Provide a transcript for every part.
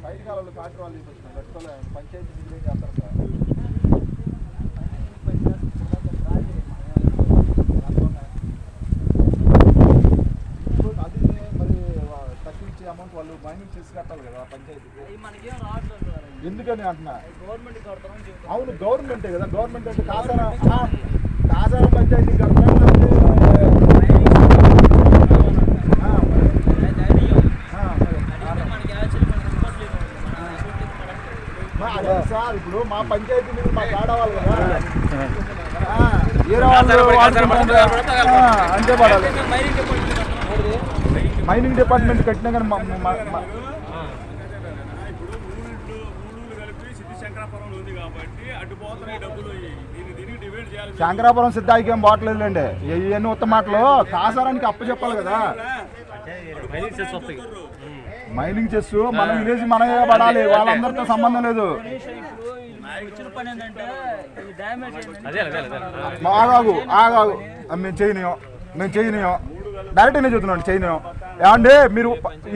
బయట కాలంలో కాటి వాళ్ళు పెట్టుకోలే పంచాయతీ ఏం చేస్తారు సార్. అది మరి తగ్గించే అమౌంట్ వాళ్ళు మైనింగ్ చేసి కట్టాలి కదా పంచాయతీకి. ఎందుకని అంటున్నా, అవును గవర్నమెంటే కదా, గవర్నమెంట్ అంటే కాసార పంచాయతీ కడతారు. అదే సార్, ఇప్పుడు మా పంచాయతీ మీద మాకు ఆడవాలి కదా, వేరే వాళ్ళు అంతే పడాలి. మైనింగ్ డిపార్ట్మెంట్ కట్టినా కానీ శంకరాపురం సిద్ధాయికి ఏం బాగలేదులేండి. ఇవన్నీ ఉత్త మాటలు కాసారానికి అప్పచెప్పాలి కదా. మైనింగ్ చేస్తూ మన విలేజ్ మనమే పడాలి, వాళ్ళందరితో సంబంధం లేదు. ఆగాగు ఆగాగు మేము చేయనియం డైరెక్ట్గానే చెబుతున్నాను, చేయనియం. ఏమంటే మీరు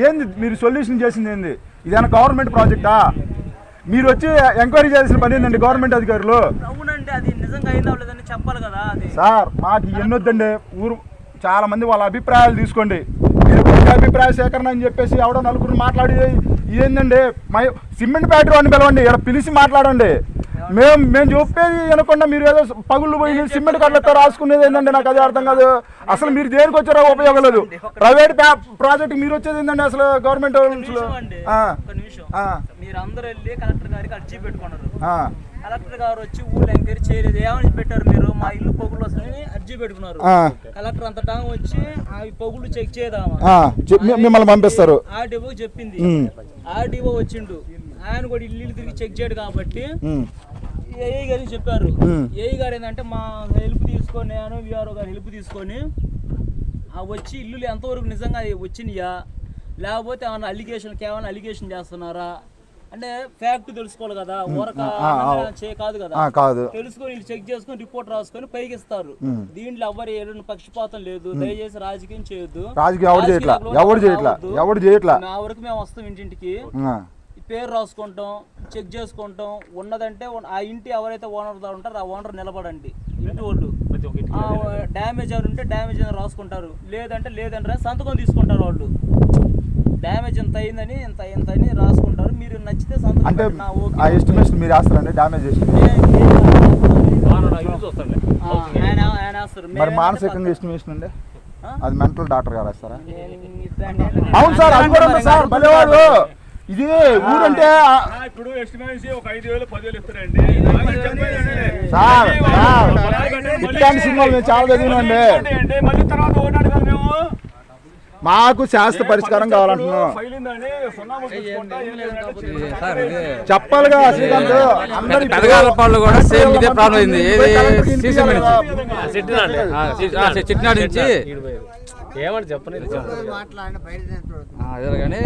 ఏంది, మీరు సొల్యూషన్ చేసింది ఏంది? ఇదేనా గవర్నమెంట్ ప్రాజెక్టా? మీరు వచ్చి ఎంక్వైరీ చేయాల్సిన పని ఏంటండి గవర్నమెంట్ అధికారులు? సార్ మాకు ఎన్నొద్దండి, ఊరు చాలా మంది వాళ్ళ అభిప్రాయాలు తీసుకోండి. మీరు అభిప్రాయ సేకరణ అని చెప్పేసి ఎవడో నలుగురు మాట్లాడి ఇదేందండి, సిమెంట్ ఫ్యాక్టరీ అని పిలవండి, ఇక్కడ పిలిచి మాట్లాడండి. మేము చెప్పేది వినకుండా మీరు ఏదో పగుళ్ళు పోయి సిమెంట్ కట్లతో రాసుకునేది ఏంటంటే నాకు అదే అర్థం కాదు. అసలు మీరు దేనికి వచ్చారో ఉపయోగం లేదు. ప్రైవేట్ ప్రాజెక్ట్ మీరు వచ్చేది ఏంటండి అసలు గవర్నమెంట్? కలెక్టర్ గారు వచ్చి ఊళ్ళో ఎంక్వైరీ చేయలేదు, ఏమని పెట్టారు మీరు? మా ఇల్లు పొగులు వస్తాయని అర్జీ పెట్టుకున్నారు. కలెక్టర్ అంత టైం వచ్చి ఆ పొగులు చెక్ చేద్దామా మిమ్మల్ని పంపిస్తారు. ఆర్డీఓ చెప్పింది, ఆర్డీఓ వచ్చిండు, ఆయన కూడా ఇల్లు తిరిగి చెక్ చేయడు కాబట్టి ఏఈ గారికి చెప్పారు. ఏఈ గారు ఏంటంటే మా హెల్ప్ తీసుకొని, నేను విఆర్ఓ గారు హెల్ప్ తీసుకొని వచ్చి ఇల్లు ఎంతవరకు నిజంగా వచ్చినాయా, లేకపోతే ఏమన్నా అలిగేషన్, కేవలం అలిగేషన్ చేస్తున్నారా అంటే ఫ్యాక్ట్ తెలుసుకోవాలి కదా, ఊరక కాదు కదా. తెలుసుకొని చెక్ చేసుకొని రిపోర్ట్ రాసుకొని పైకి ఇస్తారు. దీంట్లో ఎవరు పక్షపాతం లేదు. దయచేసి రాజకీయం చేయొద్దు. నా వరకు మేము వస్తాం, ఇంటింటికి పేరు రాసుకుంటాం, చెక్ చేసుకుంటాం. ఉన్నదంటే ఆ ఇంటి ఎవరైతే ఓనర్ ఉంటారో ఆ ఓనర్ నిలబడండి. ఇంటి వాళ్ళు డ్యామేజ్ అని ఉంటే డ్యామేజ్ అని రాసుకుంటారు, లేదంటే లేదంటే సంతకం తీసుకుంటారు. వాళ్ళు డ్యామేజ్ ఎంత అయిందని ఎంత అని రాసుకుంటారు. మీరు నచ్చితే సంతకం అంటే ఆ ఎస్టిమేషన్ మీరు వేస్తారండి, డ్యామేజ్ ఆయన వేస్తారు. మరి మానసికంగా ఎస్టిమేషన్ అండి అది మెంటల్ డాక్టర్ గారు వేస్తారా? అవును సార్, అది కూడా సార్ భలేవాడు. ఇది ఊరంటే ఇప్పుడు ఎస్టిమేషన్ ఒక 5,000 10,000 ఇస్తారండి. ఇట్లాంటి సినిమాలు మేము చాలా చదివినండి. మాకు శాస్త్ర పరిష్కారం కావాలంటున్నాం. చెప్పాలిగా శ్రీకాంత్, పెదగాలపాళ్ళు కూడా సేమ్ ఇదే ప్రాబ్లం అయింది. చిట్నాడు నుంచి ఏమంటే చెప్పలేదు కానీ